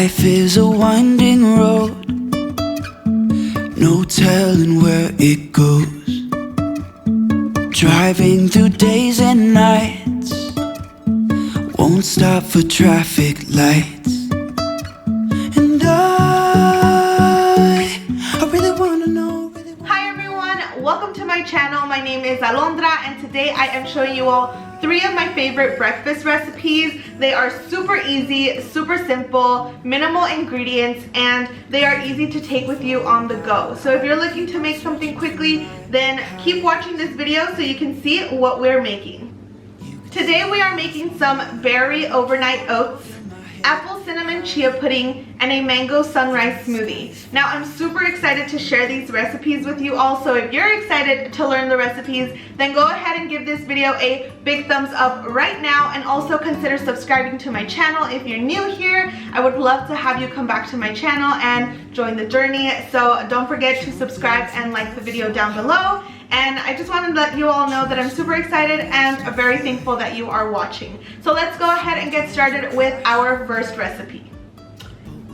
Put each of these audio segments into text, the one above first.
Life is a winding road, no telling where it goes. Driving through days and nights, won't stop for traffic lights. And I really wanna know. Hi everyone, welcome to my channel. My name is Alondra and today I am showing you all 3 of my favorite breakfast recipes. They are super easy, super simple, minimal ingredients, and they are easy to take with you on the go. So if you're looking to make something quickly, then keep watching this video so you can see what we're making. Today we are making some berry overnight oats, apple cinnamon chia pudding, and a mango sunrise smoothie. Now I'm super excited to share these recipes with you all, so if you're excited to learn the recipes, then go ahead and give this video a big thumbs up right now, and also consider subscribing to my channel. If you're new here, I would love to have you come back to my channel and join the journey, so don't forget to subscribe and like the video down below. And I just wanted to let you all know that I'm super excited and very thankful that you are watching. So let's go ahead and get started with our first recipe.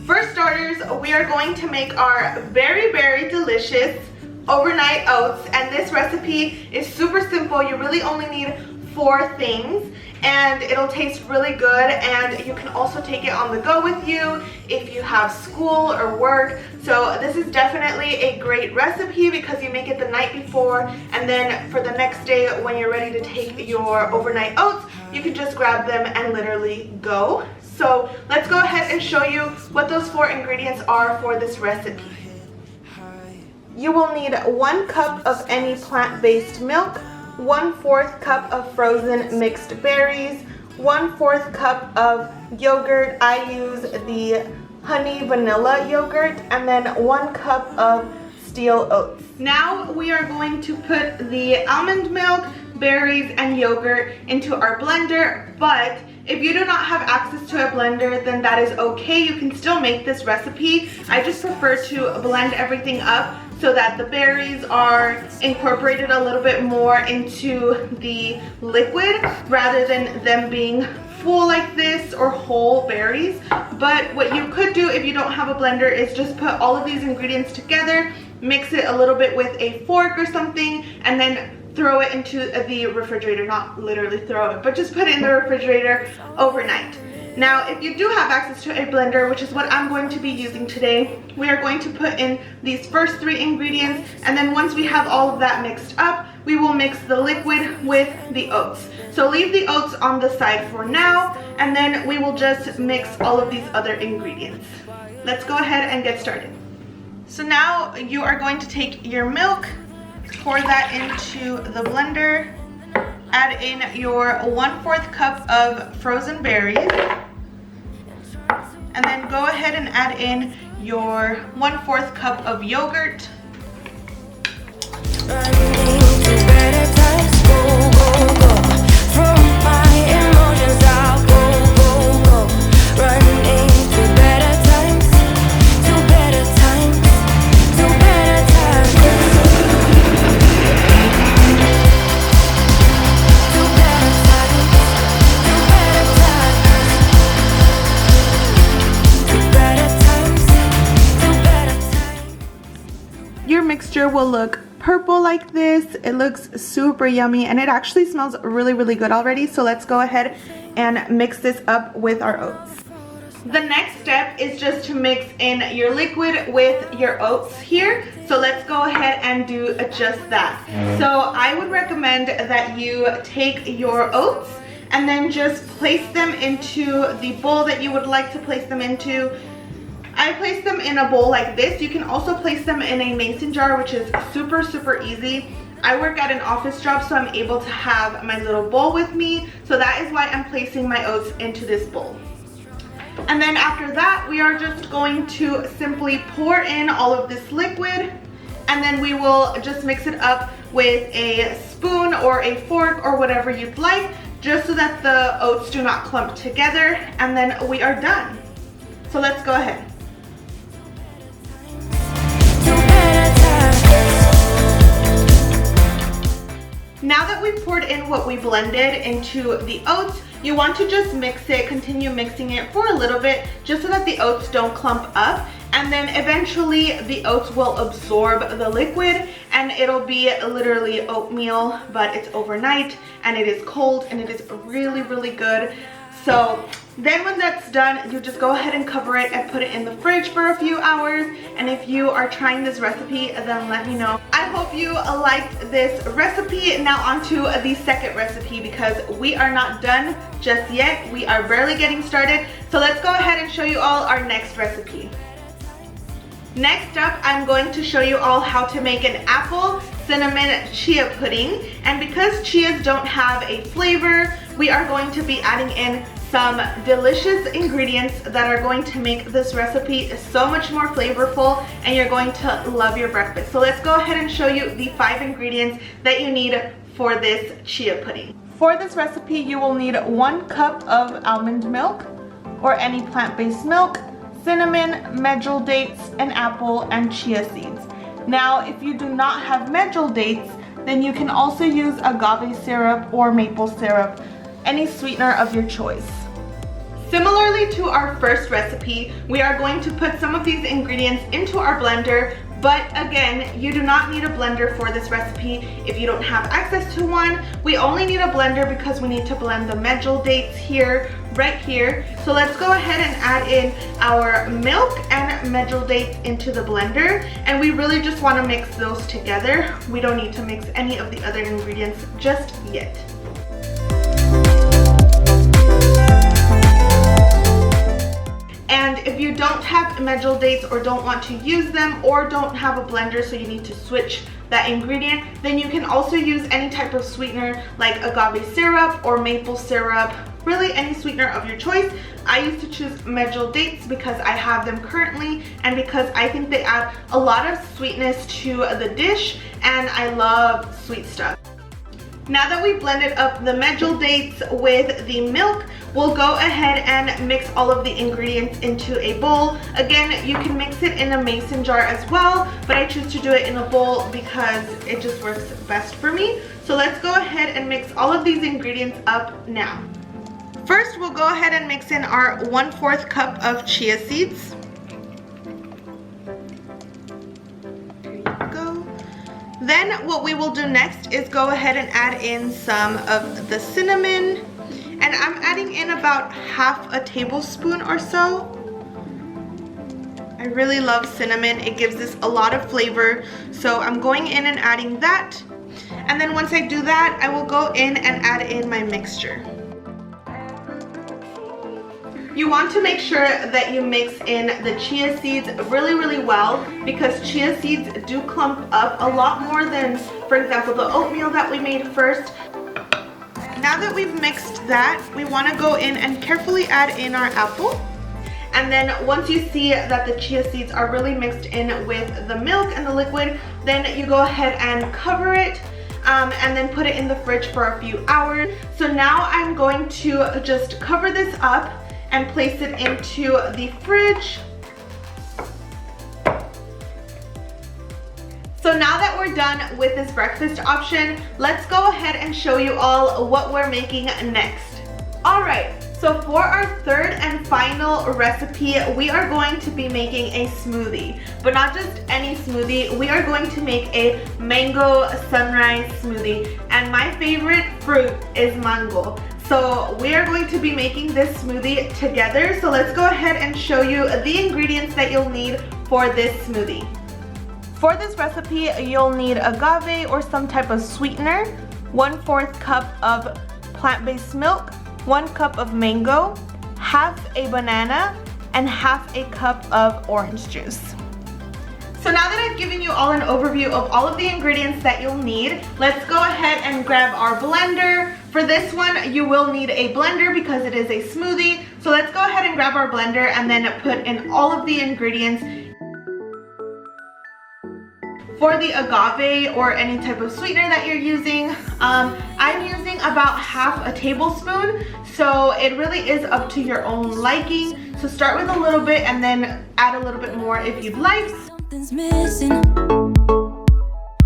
For starters, we are going to make our very delicious overnight oats, and this recipe is super simple. You really only need 4 things and it'll taste really good, and you can also take it on the go with you if you have school or work. So this is definitely a great recipe because you make it the night before, and then for the next day when you're ready to take your overnight oats, you can just grab them and literally go. So let's go ahead and show you what those 4 ingredients are for this recipe. You will need 1 cup of any plant-based milk, 1/4 cup of frozen mixed berries, 1/4 cup of yogurt. I use the honey vanilla yogurt, and then 1 cup of steel oats. Now we are going to put the almond milk, berries, and yogurt into our blender, but if you do not have access to a blender, then that is okay. You can still make this recipe. I just prefer to blend everything up so that the berries are incorporated a little bit more into the liquid rather than them being full like this or whole berries. But what you could do if you don't have a blender is just put all of these ingredients together, mix it a little bit with a fork or something, and then throw it into the refrigerator. Not literally throw it, but just put it in the refrigerator overnight. Now, if you do have access to a blender, which is what I'm going to be using today, we are going to put in these first 3 ingredients, and then once we have all of that mixed up, we will mix the liquid with the oats. So leave the oats on the side for now, and then we will just mix all of these other ingredients. Let's go ahead and get started. So now you are going to take your milk, pour that into the blender, add in your 1/4 cup of frozen berries, and then go ahead and add in your 1/4 cup of yogurt. Your mixture will look purple like this. It looks super yummy, and it actually smells really good already. So let's go ahead and mix this up with our oats. The next step is just to mix in your liquid with your oats here. So let's go ahead and do just that. So I would recommend that you take your oats and then just place them into the bowl that you would like to place them into. I place them in a bowl like this. You can also place them in a mason jar, which is super easy. I work at an office job, so I'm able to have my little bowl with me. So that is why I'm placing my oats into this bowl. And then after that, we are just going to simply pour in all of this liquid, and then we will just mix it up with a spoon or a fork or whatever you'd like, just so that the oats do not clump together, and then we are done. So let's go ahead. Now that we've poured in what we blended into the oats, you want to just mix it, continue mixing it for a little bit, just so that the oats don't clump up. And then eventually the oats will absorb the liquid and it'll be literally oatmeal, but it's overnight and it is cold and it is really, really good. So then when that's done, you just go ahead and cover it and put it in the fridge for a few hours. And if you are trying this recipe, then let me know. I hope you liked this recipe. Now on to the second recipe, because we are not done just yet. We are barely getting started. So let's go ahead and show you all our next recipe. Next up, I'm going to show you all how to make an apple cinnamon chia pudding. And because chias don't have a flavor, we are going to be adding in some delicious ingredients that are going to make this recipe so much more flavorful, and you're going to love your breakfast. So let's go ahead and show you the 5 ingredients that you need for this chia pudding. For this recipe, you will need 1 cup of almond milk or any plant-based milk, cinnamon, medjool dates, an apple, and chia seeds. Now, if you do not have medjool dates, then you can also use agave syrup or maple syrup, any sweetener of your choice. Similarly to our first recipe, we are going to put some of these ingredients into our blender, but again, you do not need a blender for this recipe if you don't have access to one. We only need a blender because we need to blend the medjool dates here, right here. So let's go ahead and add in our milk and medjool dates into the blender, and we really just want to mix those together. We don't need to mix any of the other ingredients just yet. And if you don't have medjool dates or don't want to use them or don't have a blender, so you need to switch that ingredient, then you can also use any type of sweetener like agave syrup or maple syrup, really any sweetener of your choice. I used to choose medjool dates because I have them currently and because I think they add a lot of sweetness to the dish, and I love sweet stuff. Now that we've blended up the medjool dates with the milk, we'll go ahead and mix all of the ingredients into a bowl. Again, you can mix it in a mason jar as well, but I choose to do it in a bowl because it just works best for me. So let's go ahead and mix all of these ingredients up now. First, we'll go ahead and mix in our 1/4 cup of chia seeds. Then what we will do next is go ahead and add in some of the cinnamon, and I'm adding in about 1/2 tablespoon or so. I really love cinnamon. It gives this a lot of flavor, so I'm going in and adding that. And then once I do that, I will go in and add in my mixture. You want to make sure that you mix in the chia seeds really, really well, because chia seeds do clump up a lot more than, for example, the oatmeal that we made first. Now that we've mixed that, we want to go in and carefully add in our apple. And then once you see that the chia seeds are really mixed in with the milk and the liquid, then you go ahead and cover it and then put it in the fridge for a few hours. So now I'm going to just cover this up and place it into the fridge. So now that we're done with this breakfast option, let's go ahead and show you all what we're making next. Alright, so for our third and final recipe, we are going to be making a smoothie. But not just any smoothie, we are going to make a mango sunrise smoothie. And my favorite fruit is mango. So we are going to be making this smoothie together. So let's go ahead and show you the ingredients that you'll need for this smoothie. For this recipe, you'll need agave or some type of sweetener, 1/4 cup of plant-based milk, 1 cup of mango, 1/2 a banana, and 1/2 a cup of orange juice. So now that I've given you all an overview of all of the ingredients that you'll need, let's go ahead and grab our blender. For this one, you will need a blender because it is a smoothie. So let's go ahead and grab our blender and then put in all of the ingredients. For the agave or any type of sweetener that you're using, I'm using about 1/2 tablespoon. So it really is up to your own liking. So start with a little bit and then add a little bit more if you'd like. Something's missing.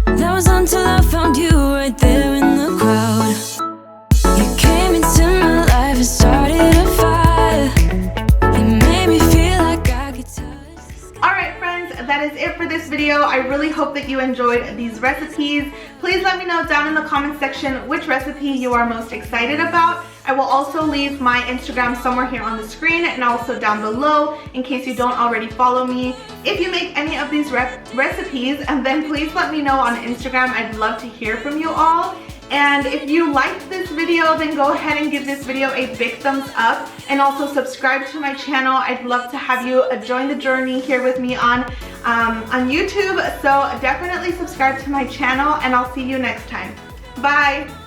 That was until I found you right there in the hope that you enjoyed these recipes. Please let me know down in the comment section which recipe you are most excited about. I will also leave my Instagram somewhere here on the screen and also down below in case you don't already follow me. If you make any of these recipes, and then please let me know on Instagram. I'd love to hear from you all. And if you liked this video, then go ahead and give this video a big thumbs up and also subscribe to my channel. I'd love to have you join the journey here with me on YouTube. So definitely subscribe to my channel and I'll see you next time. Bye!